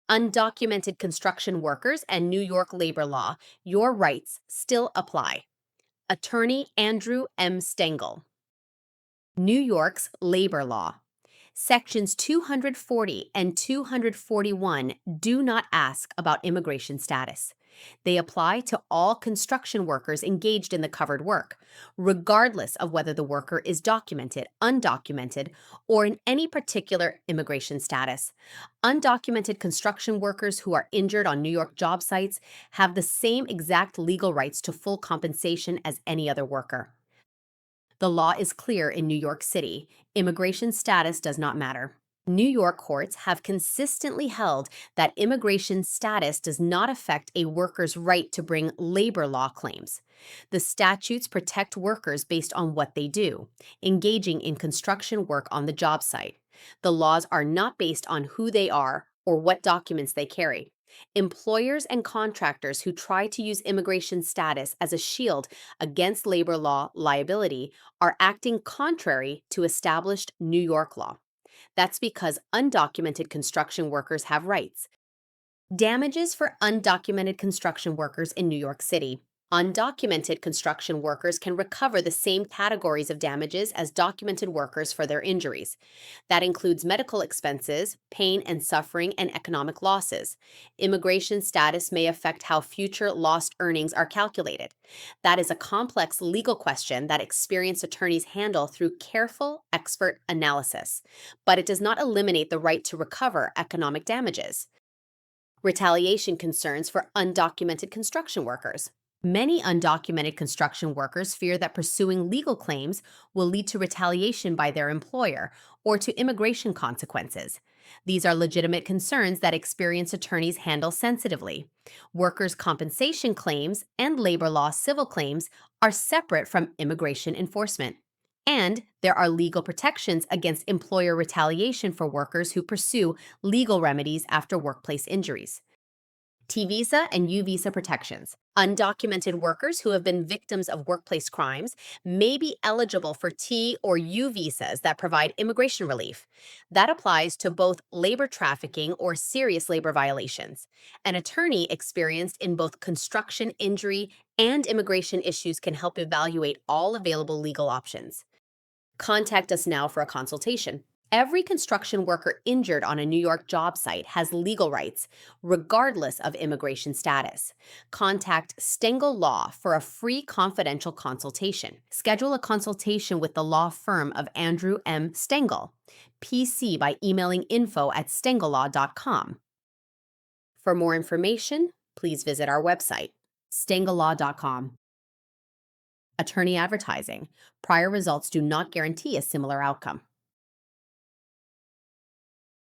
Undocumented construction workers and New York labor law, your rights still apply. Attorney Andrew M. Stengel. New York's labor law. Sections 240 and 241 do not ask about immigration status. They apply to all construction workers engaged in the covered work, regardless of whether the worker is documented, undocumented, or in any particular immigration status. Undocumented construction workers who are injured on New York job sites have the same exact legal rights to full compensation as any other worker. The law is clear in New York City. Immigration status does not matter. New York courts have consistently held that immigration status does not affect a worker's right to bring labor law claims. The statutes protect workers based on what they do, engaging in construction work on the job site. The laws are not based on who they are or what documents they carry. Employers and contractors who try to use immigration status as a shield against labor law liability are acting contrary to established New York law. That's because undocumented construction workers have rights. Damages for undocumented construction workers in New York City. Undocumented construction workers can recover the same categories of damages as documented workers for their injuries. That includes medical expenses, pain and suffering, and economic losses. Immigration status may affect how future lost earnings are calculated. That is a complex legal question that experienced attorneys handle through careful expert analysis, but it does not eliminate the right to recover economic damages. Retaliation concerns for undocumented construction workers. Many undocumented construction workers fear that pursuing legal claims will lead to retaliation by their employer or to immigration consequences. These are legitimate concerns that experienced attorneys handle sensitively. Workers' compensation claims and labor law civil claims are separate from immigration enforcement. And there are legal protections against employer retaliation for workers who pursue legal remedies after workplace injuries. T visa and U visa protections. Undocumented workers who have been victims of workplace crimes may be eligible for T or U visas that provide immigration relief. That applies to both labor trafficking or serious labor violations. An attorney experienced in both construction injury and immigration issues can help evaluate all available legal options. Contact us now for a consultation. Every construction worker injured on a New York job site has legal rights, regardless of immigration status. Contact Stengel Law for a free confidential consultation. Schedule a consultation with the law firm of Andrew M. Stengel, PC, by emailing info@stengellaw.com. For more information, please visit our website, stengellaw.com. Attorney advertising. Prior results do not guarantee a similar outcome.